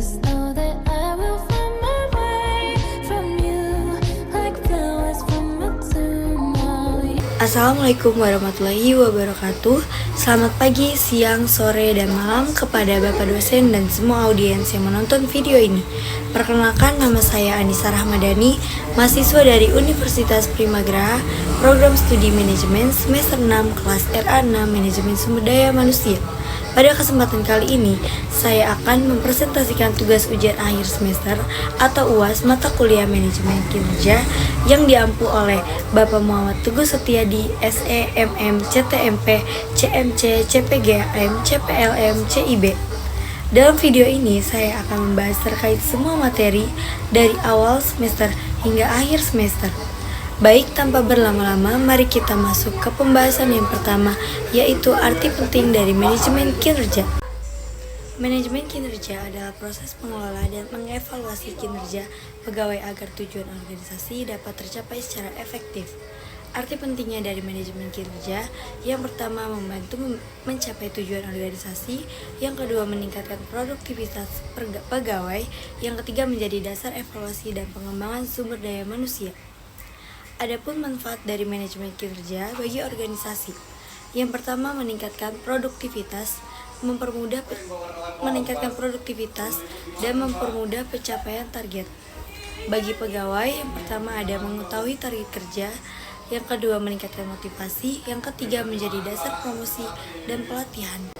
Just know that I will find my way from you, like flowers from eternally. Assalamualaikum warahmatullahi wabarakatuh. Selamat pagi, siang, sore, dan malam kepada Bapak dosen dan semua audiens yang menonton video ini. Perkenalkan, nama saya Anissa Rahmadani, mahasiswa dari Universitas Primagraha, Program Studi Manajemen semester 6 kelas RA6 Manajemen Sumber Daya Manusia. Pada kesempatan kali ini, saya akan mempresentasikan tugas ujian akhir semester atau UAS mata kuliah Manajemen Kinerja yang diampu oleh Bapak Muhammad Teguh Setiadi, SE, MM, CTMP, CMC, CPGM, CPLM, CIB. Dalam video ini, saya akan membahas terkait semua materi dari awal semester hingga akhir semester. Baik, tanpa berlama-lama, mari kita masuk ke pembahasan yang pertama, yaitu arti penting dari manajemen kinerja. Manajemen kinerja adalah proses mengelola dan mengevaluasi kinerja pegawai agar tujuan organisasi dapat tercapai secara efektif. Arti pentingnya dari manajemen kinerja, yang pertama membantu mencapai tujuan organisasi, yang kedua meningkatkan produktivitas pegawai, yang ketiga menjadi dasar evaluasi dan pengembangan sumber daya manusia. Adapun manfaat dari manajemen kinerja bagi organisasi. Yang pertama meningkatkan produktivitas, dan mempermudah pencapaian target. Bagi pegawai, yang pertama ada mengetahui target kerja, yang kedua meningkatkan motivasi, yang ketiga menjadi dasar promosi dan pelatihan.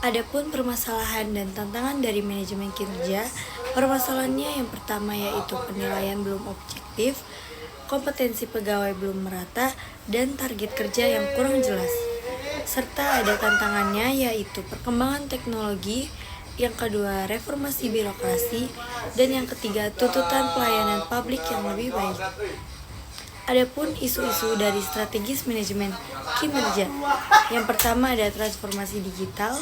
Adapun permasalahan dan tantangan dari manajemen kinerja, permasalahannya yang pertama yaitu penilaian belum objektif, kompetensi pegawai belum merata, dan target kerja yang kurang jelas. Serta ada tantangannya yaitu perkembangan teknologi, yang kedua reformasi birokrasi, dan yang ketiga tuntutan pelayanan publik yang lebih baik. Adapun isu-isu dari strategis manajemen kinerja, yang pertama ada transformasi digital,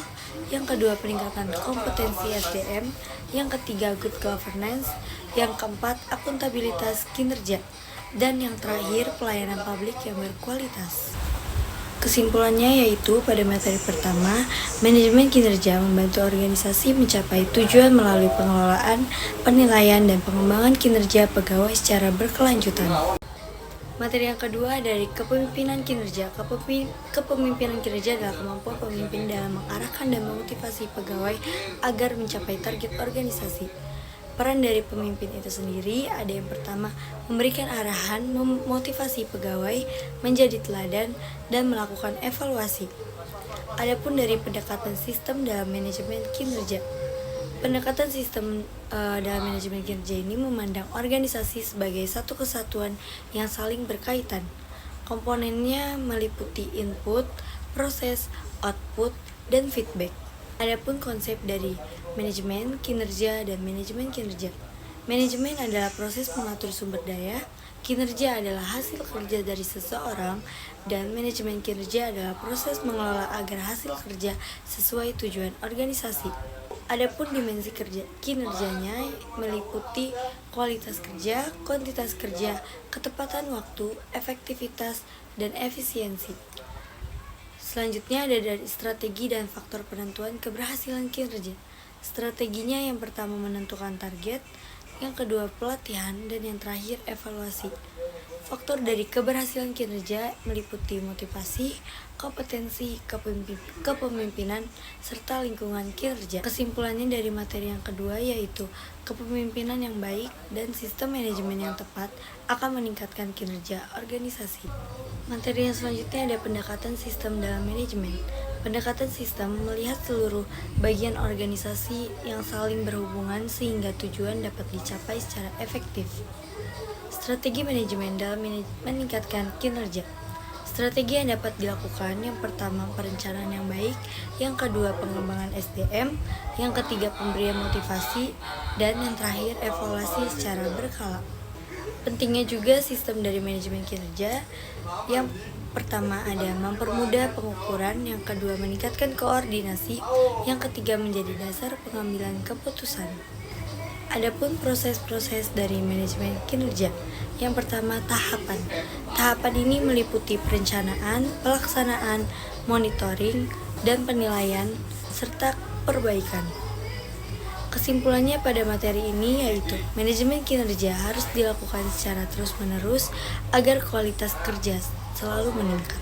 yang kedua peningkatan kompetensi SDM, yang ketiga good governance, yang keempat akuntabilitas kinerja, dan yang terakhir pelayanan publik yang berkualitas. Kesimpulannya yaitu pada materi pertama, manajemen kinerja membantu organisasi mencapai tujuan melalui pengelolaan, penilaian, dan pengembangan kinerja pegawai secara berkelanjutan. Materi yang kedua dari kepemimpinan kinerja. Kepemimpinan kinerja adalah kemampuan pemimpin dalam mengarahkan dan memotivasi pegawai agar mencapai target organisasi. Peran dari pemimpin itu sendiri ada yang pertama memberikan arahan, memotivasi pegawai, menjadi teladan, dan melakukan evaluasi. Adapun dari pendekatan sistem dalam manajemen kinerja. Pendekatan sistem dalam manajemen kinerja ini memandang organisasi sebagai satu kesatuan yang saling berkaitan. Komponennya meliputi input, proses, output, dan feedback. Adapun konsep dari manajemen kinerja dan manajemen kinerja. Manajemen adalah proses mengatur sumber daya, kinerja adalah hasil kerja dari seseorang, dan manajemen kinerja adalah proses mengelola agar hasil kerja sesuai tujuan organisasi. Adapun dimensi kinerjanya meliputi kualitas kerja, kuantitas kerja, ketepatan waktu, efektivitas, dan efisiensi. Selanjutnya ada dari strategi dan faktor penentuan keberhasilan kinerja. Strateginya yang pertama menentukan target, yang kedua pelatihan, dan yang terakhir evaluasi. Faktor dari keberhasilan kinerja meliputi motivasi, kompetensi, kepemimpinan, serta lingkungan kinerja. Kesimpulannya dari materi yang kedua yaitu kepemimpinan yang baik dan sistem manajemen yang tepat akan meningkatkan kinerja organisasi. Materi yang selanjutnya ada pendekatan sistem dalam manajemen. Pendekatan sistem melihat seluruh bagian organisasi yang saling berhubungan sehingga tujuan dapat dicapai secara efektif. Strategi manajemen dalam meningkatkan kinerja. Strategi yang dapat dilakukan yang pertama perencanaan yang baik, yang kedua pengembangan SDM, yang ketiga pemberian motivasi, dan yang terakhir evaluasi secara berkala. Pentingnya juga sistem dari manajemen kinerja. Yang pertama ada mempermudah pengukuran, yang kedua meningkatkan koordinasi, yang ketiga menjadi dasar pengambilan keputusan. Adapun proses-proses dari manajemen kinerja. Yang pertama, tahapan. Tahapan ini meliputi perencanaan, pelaksanaan, monitoring, dan penilaian serta perbaikan. Kesimpulannya pada materi ini yaitu manajemen kinerja harus dilakukan secara terus-menerus agar kualitas kerja selalu meningkat.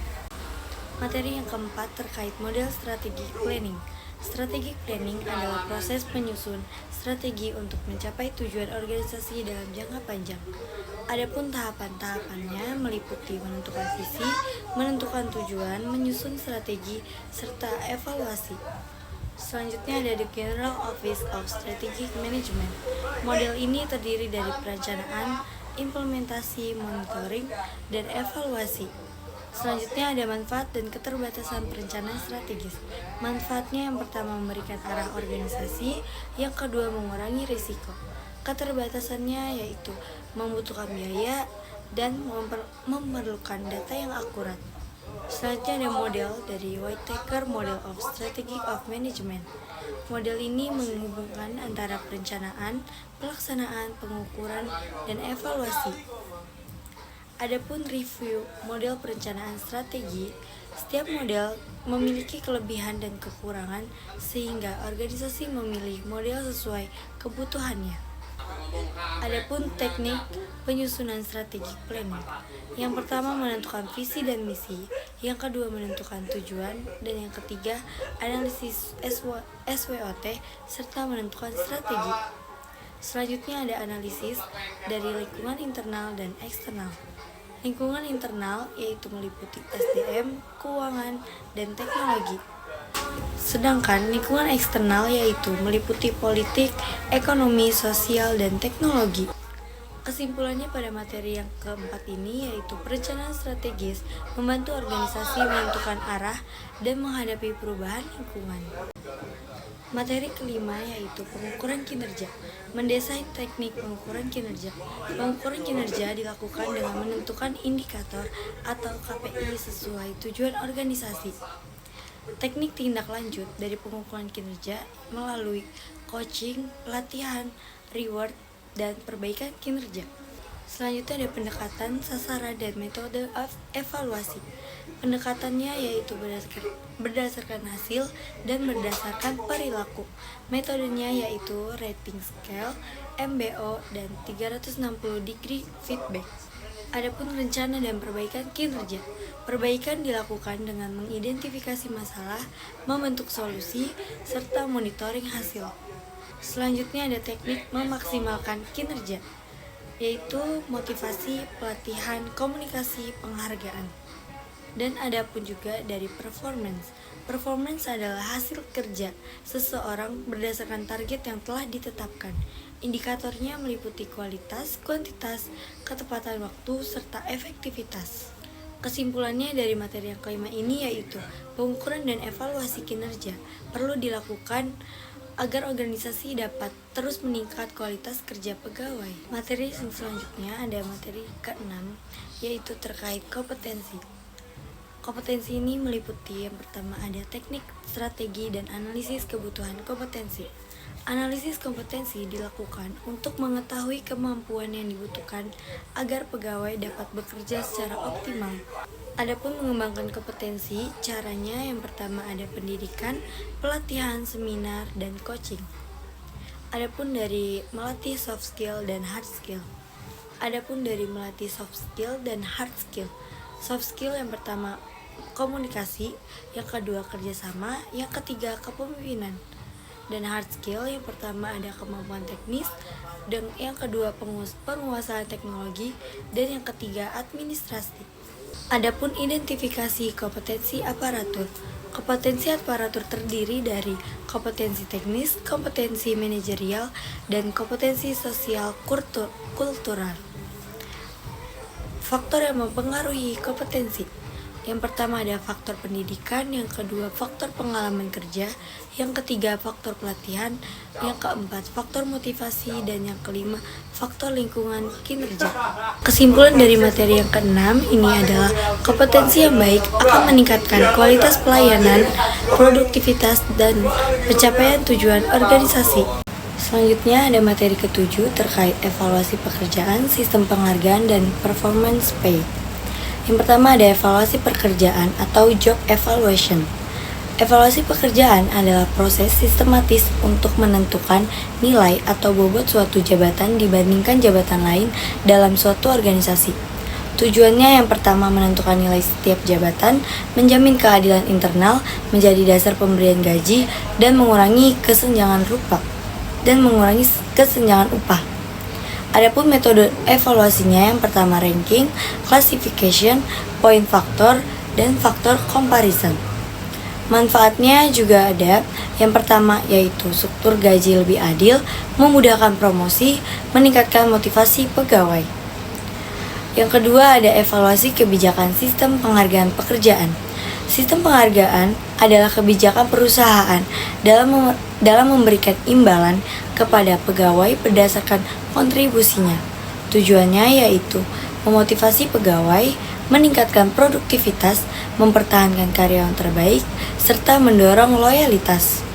Materi yang keempat terkait model strategic planning. Strategic planning adalah proses menyusun strategi untuk mencapai tujuan organisasi dalam jangka panjang. Adapun tahapan-tahapannya meliputi menentukan visi, menentukan tujuan, menyusun strategi, serta evaluasi. Selanjutnya ada The General Office of Strategic Management. Model ini terdiri dari perencanaan, implementasi, monitoring, dan evaluasi. Selanjutnya ada manfaat dan keterbatasan perencanaan strategis. Manfaatnya yang pertama memberikan arah organisasi, yang kedua mengurangi risiko. Keterbatasannya yaitu membutuhkan biaya dan memerlukan data yang akurat. Selanjutnya ada model dari Whitaker Model of Strategy of Management. Model ini menghubungkan antara perencanaan, pelaksanaan, pengukuran, dan evaluasi. Adapun review model perencanaan strategi, setiap model memiliki kelebihan dan kekurangan sehingga organisasi memilih model sesuai kebutuhannya. Adapun teknik penyusunan strategic planning. Yang pertama menentukan visi dan misi, yang kedua menentukan tujuan, dan yang ketiga analisis SWOT serta menentukan strategi. Selanjutnya ada analisis dari lingkungan internal dan eksternal. Lingkungan internal yaitu meliputi SDM, keuangan, dan teknologi. Sedangkan lingkungan eksternal yaitu meliputi politik, ekonomi, sosial, dan teknologi. Kesimpulannya pada materi yang keempat ini yaitu perencanaan strategis membantu organisasi menentukan arah dan menghadapi perubahan lingkungan. Materi kelima yaitu pengukuran kinerja. Mendesain teknik pengukuran kinerja. Pengukuran kinerja dilakukan dengan menentukan indikator atau KPI sesuai tujuan organisasi. Teknik tindak lanjut dari pengukuran kinerja melalui coaching, pelatihan, reward, dan perbaikan kinerja. Selanjutnya ada pendekatan, sasaran, dan metode evaluasi. Pendekatannya yaitu berdasarkan hasil dan berdasarkan perilaku. Metodenya yaitu rating scale, MBO, dan 360 degree feedback. Adapun rencana dan perbaikan kinerja. Perbaikan dilakukan dengan mengidentifikasi masalah, membentuk solusi, serta monitoring hasil. Selanjutnya ada teknik memaksimalkan kinerja, yaitu motivasi, pelatihan, komunikasi, penghargaan. Dan ada pun juga dari performance. Performance adalah hasil kerja seseorang berdasarkan target yang telah ditetapkan. Indikatornya meliputi kualitas, kuantitas, ketepatan waktu, serta efektivitas. Kesimpulannya dari materi yang kelima ini yaitu pengukuran dan evaluasi kinerja perlu dilakukan agar organisasi dapat terus meningkat kualitas kerja pegawai. Materi selanjutnya ada materi ke-6 yaitu terkait kompetensi. Kompetensi ini meliputi yang pertama ada teknik, strategi, dan analisis kebutuhan kompetensi. Analisis kompetensi dilakukan untuk mengetahui kemampuan yang dibutuhkan agar pegawai dapat bekerja secara optimal. Adapun mengembangkan kompetensi, caranya yang pertama ada pendidikan, pelatihan, seminar, dan coaching. Adapun dari melatih soft skill dan hard skill. Adapun dari melatih soft skill dan hard skill. Soft skill yang pertama komunikasi, yang kedua kerjasama, yang ketiga kepemimpinan. Dan hard skill yang pertama ada kemampuan teknis, dan yang kedua penguasaan teknologi, dan yang ketiga administrasi. Adapun identifikasi kompetensi aparatur. Kompetensi aparatur terdiri dari kompetensi teknis, kompetensi manajerial, dan kompetensi sosial kultural. Faktor yang mempengaruhi kompetensi. Yang pertama ada faktor pendidikan, yang kedua faktor pengalaman kerja, yang ketiga faktor pelatihan, yang keempat faktor motivasi, dan yang kelima faktor lingkungan kinerja. Kesimpulan dari materi yang keenam ini adalah kompetensi yang baik akan meningkatkan kualitas pelayanan, produktivitas, dan pencapaian tujuan organisasi. Selanjutnya ada materi ke-7 terkait evaluasi pekerjaan, sistem penghargaan, dan performance pay. Yang pertama ada evaluasi pekerjaan atau job evaluation. Evaluasi pekerjaan adalah proses sistematis untuk menentukan nilai atau bobot suatu jabatan dibandingkan jabatan lain dalam suatu organisasi. Tujuannya yang pertama menentukan nilai setiap jabatan, menjamin keadilan internal, menjadi dasar pemberian gaji, dan mengurangi kesenjangan upah. Adapun metode evaluasinya yang pertama ranking, classification, point factor, dan faktor comparison. Manfaatnya juga ada, yang pertama yaitu struktur gaji lebih adil, memudahkan promosi, meningkatkan motivasi pegawai. Yang kedua ada evaluasi kebijakan sistem penghargaan pekerjaan. Sistem penghargaan adalah kebijakan perusahaan dalam memberikan imbalan kepada pegawai berdasarkan kontribusinya. Tujuannya yaitu memotivasi pegawai, meningkatkan produktivitas, mempertahankan karyawan terbaik, serta mendorong loyalitas.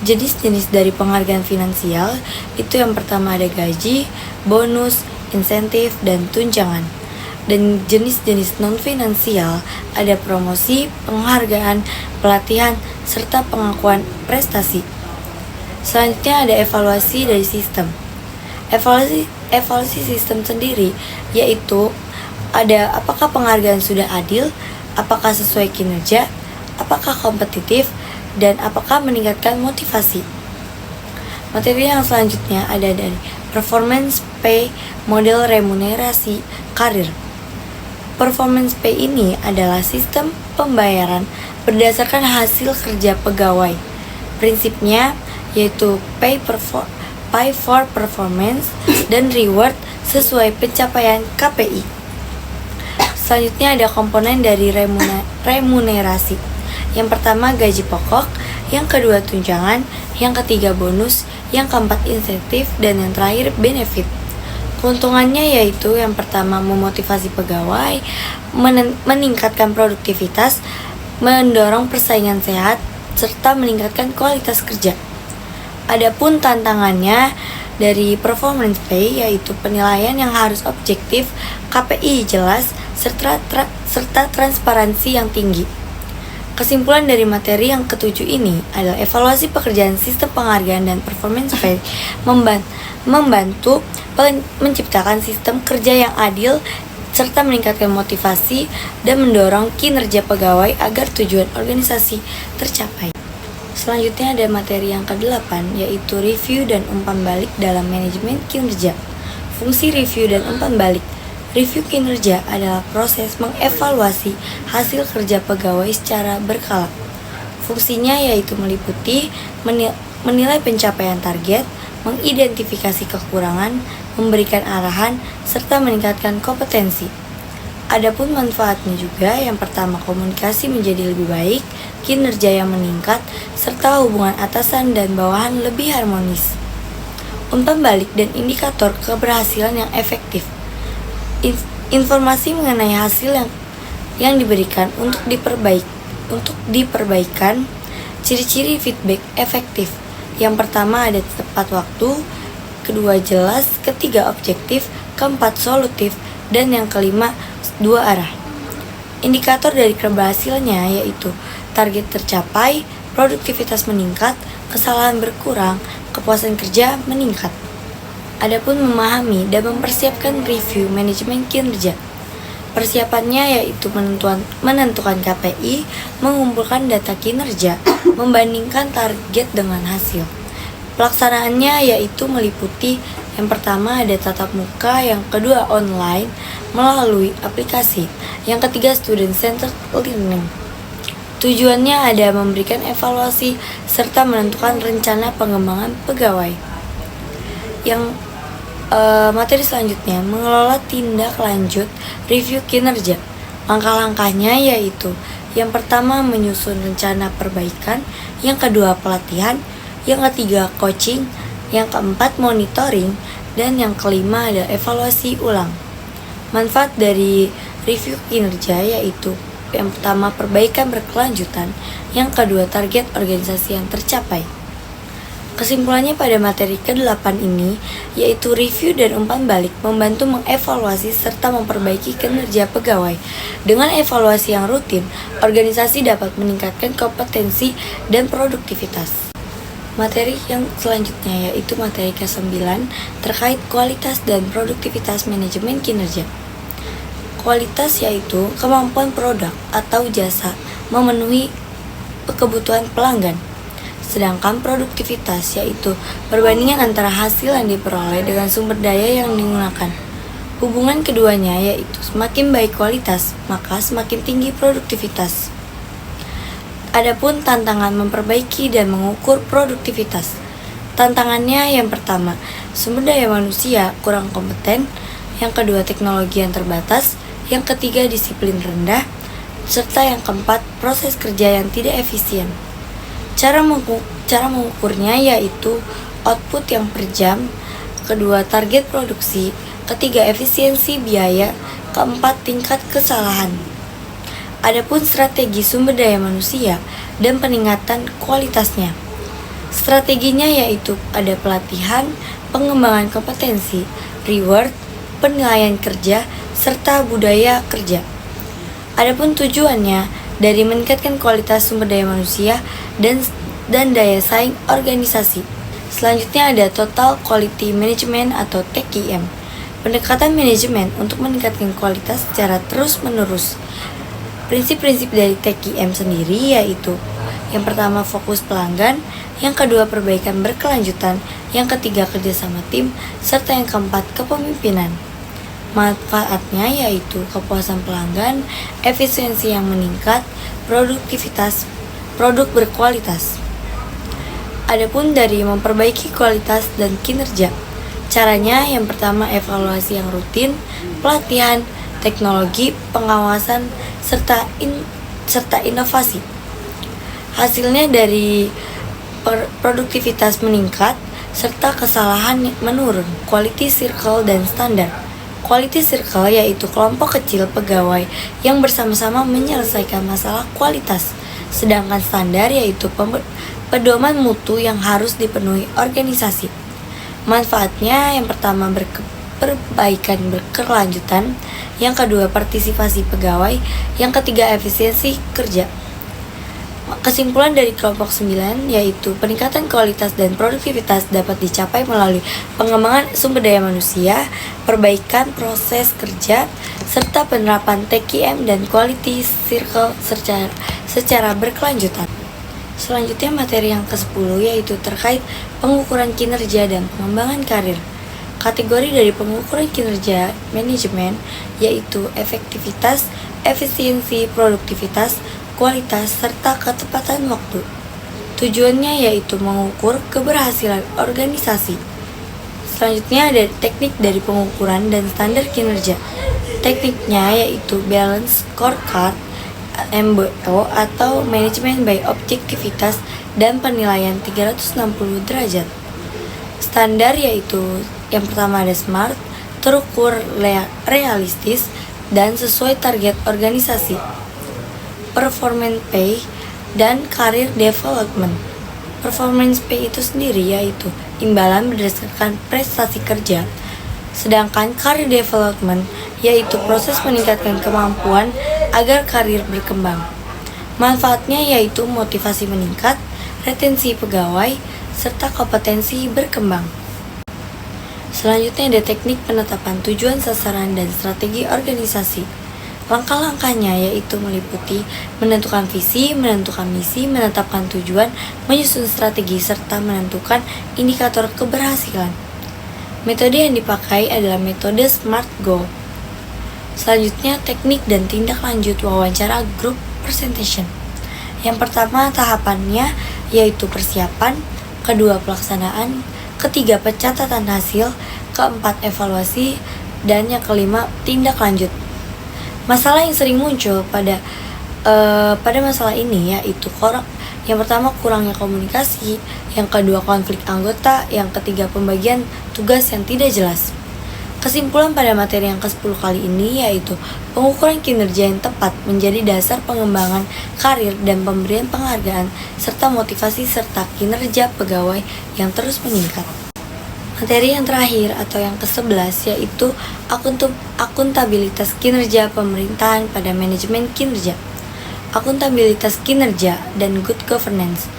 Jenis-jenis dari penghargaan finansial itu yang pertama ada gaji, bonus, insentif, dan tunjangan. Dan jenis-jenis non-finansial ada promosi, penghargaan, pelatihan, serta pengakuan prestasi. Selanjutnya ada evaluasi dari sistem. Evaluasi sistem sendiri yaitu ada apakah penghargaan sudah adil, apakah sesuai kinerja, apakah kompetitif, dan apakah meningkatkan motivasi. Materi yang selanjutnya ada dari performance pay, model remunerasi karir. Performance pay ini adalah sistem pembayaran berdasarkan hasil kerja pegawai. Prinsipnya yaitu pay for performance dan reward sesuai pencapaian KPI. Selanjutnya ada komponen dari remunerasi. Yang pertama gaji pokok, yang kedua tunjangan, yang ketiga bonus, yang keempat insentif, dan yang terakhir benefit. Keuntungannya yaitu yang pertama memotivasi pegawai, meningkatkan produktivitas, mendorong persaingan sehat, serta meningkatkan kualitas kerja. Adapun tantangannya dari performance pay yaitu penilaian yang harus objektif, KPI jelas, serta transparansi yang tinggi. Kesimpulan dari materi yang ketujuh ini adalah evaluasi pekerjaan sistem penghargaan dan performance pay membantu menciptakan sistem kerja yang adil serta meningkatkan motivasi dan mendorong kinerja pegawai agar tujuan organisasi tercapai. Selanjutnya ada materi yang ke-8 yaitu review dan umpan balik dalam manajemen kinerja. Fungsi review dan umpan balik. Review kinerja adalah proses mengevaluasi hasil kerja pegawai secara berkala. Fungsinya yaitu meliputi menilai pencapaian target, mengidentifikasi kekurangan, memberikan arahan, serta meningkatkan kompetensi. Adapun manfaatnya juga yang pertama komunikasi menjadi lebih baik, kinerja yang meningkat, serta hubungan atasan dan bawahan lebih harmonis. Umpan balik dan indikator keberhasilan yang efektif. Informasi mengenai hasil yang diberikan untuk diperbaikan, ciri-ciri feedback efektif. Yang pertama ada tepat waktu, kedua jelas, ketiga objektif, keempat solutif, dan yang kelima dua arah. Indikator dari keberhasilannya yaitu target tercapai, produktivitas meningkat, kesalahan berkurang, kepuasan kerja meningkat. Adapun memahami dan mempersiapkan review manajemen kinerja. Persiapannya yaitu menentukan KPI, mengumpulkan data kinerja, membandingkan target dengan hasil. Pelaksanaannya yaitu meliputi yang pertama ada tatap muka, yang kedua online melalui aplikasi, yang ketiga student centered learning. Tujuannya ada memberikan evaluasi serta menentukan rencana pengembangan pegawai. Yang materi selanjutnya mengelola tindak lanjut review kinerja. Langkah-langkahnya yaitu yang pertama menyusun rencana perbaikan, yang kedua pelatihan, yang ketiga coaching, yang keempat monitoring, dan yang kelima ada evaluasi ulang. Manfaat dari review kinerja yaitu yang pertama perbaikan berkelanjutan, yang kedua target organisasi yang tercapai. Kesimpulannya pada materi ke-8 ini, yaitu review dan umpan balik membantu mengevaluasi serta memperbaiki kinerja pegawai. Dengan evaluasi yang rutin, organisasi dapat meningkatkan kompetensi dan produktivitas. Materi yang selanjutnya yaitu materi ke-9 terkait kualitas dan produktivitas manajemen kinerja. Kualitas yaitu kemampuan produk atau jasa memenuhi kebutuhan pelanggan. Sedangkan produktivitas yaitu perbandingan antara hasil yang diperoleh dengan sumber daya yang digunakan. Hubungan keduanya yaitu semakin baik kualitas, maka semakin tinggi produktivitas. Adapun tantangan memperbaiki dan mengukur produktivitas. Tantangannya yang pertama, sumber daya manusia kurang kompeten, yang kedua teknologi yang terbatas, yang ketiga disiplin rendah, serta yang keempat proses kerja yang tidak efisien. Cara mengukurnya yaitu output yang per jam, kedua target produksi, ketiga efisiensi biaya, keempat tingkat kesalahan. Adapun strategi sumber daya manusia dan peningkatan kualitasnya. Strateginya yaitu ada pelatihan, pengembangan kompetensi, reward, penilaian kerja, serta budaya kerja. Adapun tujuannya dari meningkatkan kualitas sumber daya manusia dan daya saing organisasi. Selanjutnya ada Total Quality Management atau TQM. Pendekatan manajemen untuk meningkatkan kualitas secara terus-menerus. Prinsip-prinsip dari TQM sendiri yaitu yang pertama fokus pelanggan, yang kedua perbaikan berkelanjutan, yang ketiga kerjasama tim, serta yang keempat kepemimpinan. Manfaatnya yaitu kepuasan pelanggan, efisiensi yang meningkat, produktivitas, produk berkualitas. Adapun dari memperbaiki kualitas dan kinerja, caranya yang pertama evaluasi yang rutin, pelatihan, teknologi, pengawasan, serta inovasi. Hasilnya dari produktivitas meningkat, serta kesalahan menurun, quality circle dan standar. Quality circle yaitu kelompok kecil pegawai yang bersama-sama menyelesaikan masalah kualitas. Sedangkan standar yaitu pedoman mutu yang harus dipenuhi organisasi. Manfaatnya yang pertama perbaikan berkelanjutan, yang kedua partisipasi pegawai, yang ketiga efisiensi kerja. Kesimpulan dari kelompok 9 yaitu peningkatan kualitas dan produktivitas dapat dicapai melalui pengembangan sumber daya manusia, perbaikan proses kerja, serta penerapan TQM dan quality circle secara berkelanjutan. Selanjutnya materi yang ke-10 yaitu terkait pengukuran kinerja dan pengembangan karir. Kategori dari pengukuran kinerja manajemen yaitu efektivitas, efisiensi, produktivitas, kualitas, serta ketepatan waktu. Tujuannya yaitu mengukur keberhasilan organisasi. Selanjutnya ada teknik dari pengukuran dan standar kinerja. Tekniknya yaitu Balance Scorecard, MBO atau Management by Objektivitas dan penilaian 360 derajat. Standar yaitu yang pertama ada SMART, terukur, realistis, dan sesuai target organisasi. Performance pay dan career development. Performance pay itu sendiri yaitu imbalan berdasarkan prestasi kerja. Sedangkan career development yaitu proses meningkatkan kemampuan agar karir berkembang. Manfaatnya yaitu motivasi meningkat, retensi pegawai, serta kompetensi berkembang. Selanjutnya ada teknik penetapan tujuan sasaran dan strategi organisasi. Langkah-langkahnya yaitu meliputi menentukan visi, menentukan misi, menetapkan tujuan, menyusun strategi, serta menentukan indikator keberhasilan. Metode yang dipakai adalah metode SMART Goal. Selanjutnya teknik dan tindak lanjut wawancara group presentation. Yang pertama tahapannya yaitu persiapan, kedua pelaksanaan, ketiga pencatatan hasil, keempat evaluasi, dan yang kelima tindak lanjut. Masalah yang sering muncul pada masalah ini yaitu yang pertama kurangnya komunikasi, yang kedua konflik anggota, yang ketiga pembagian tugas yang tidak jelas. Kesimpulan pada materi yang ke-10 kali ini yaitu pengukuran kinerja yang tepat menjadi dasar pengembangan karir dan pemberian penghargaan serta motivasi serta kinerja pegawai yang terus meningkat. Materi yang terakhir atau yang ke-11 yaitu akuntabilitas kinerja pemerintahan pada manajemen kinerja. Akuntabilitas kinerja dan good governance.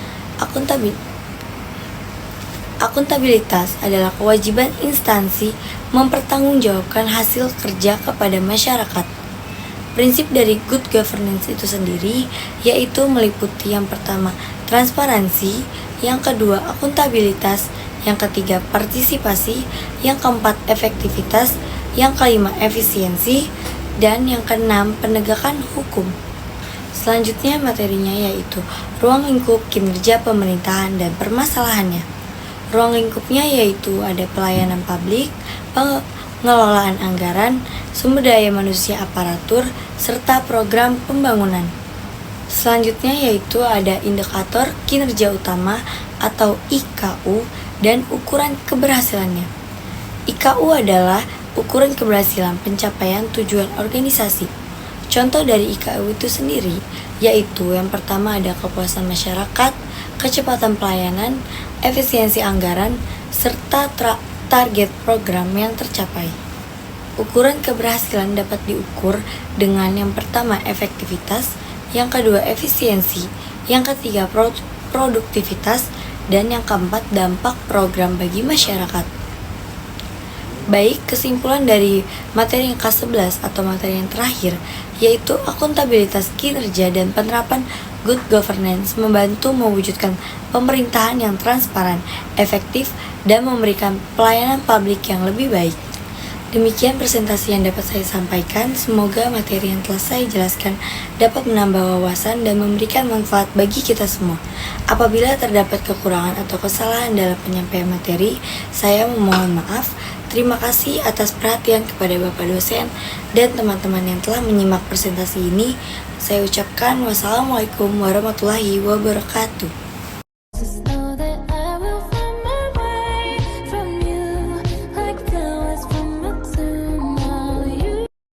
Akuntabilitas adalah kewajiban instansi mempertanggungjawabkan hasil kerja kepada masyarakat. Prinsip dari good governance itu sendiri yaitu meliputi yang pertama transparansi, yang kedua akuntabilitas, yang ketiga partisipasi, yang keempat efektivitas, yang kelima efisiensi, dan yang keenam penegakan hukum. Selanjutnya materinya yaitu ruang lingkup kinerja pemerintahan dan permasalahannya. Ruang lingkupnya yaitu ada pelayanan publik, pengelolaan anggaran, sumber daya manusia aparatur, serta program pembangunan. Selanjutnya yaitu ada indikator kinerja utama atau IKU dan ukuran keberhasilannya. IKU adalah ukuran keberhasilan pencapaian tujuan organisasi. Contoh dari IKU itu sendiri yaitu yang pertama ada kepuasan masyarakat, kecepatan pelayanan, efisiensi anggaran, serta target program yang tercapai. Ukuran keberhasilan dapat diukur dengan yang pertama efektivitas, yang kedua efisiensi, yang ketiga produktivitas, dan yang keempat dampak program bagi masyarakat. Baik, kesimpulan dari materi yang ke-11 atau materi yang terakhir yaitu akuntabilitas kinerja dan penerapan good governance membantu mewujudkan pemerintahan yang transparan, efektif, dan memberikan pelayanan publik yang lebih baik. Demikian presentasi yang dapat saya sampaikan. Semoga materi yang telah saya jelaskan dapat menambah wawasan dan memberikan manfaat bagi kita semua. Apabila terdapat kekurangan atau kesalahan dalam penyampaian materi, saya memohon maaf. Terima kasih atas perhatian kepada Bapak dosen dan teman-teman yang telah menyimak presentasi ini. Saya ucapkan wassalamualaikum warahmatullahi wabarakatuh.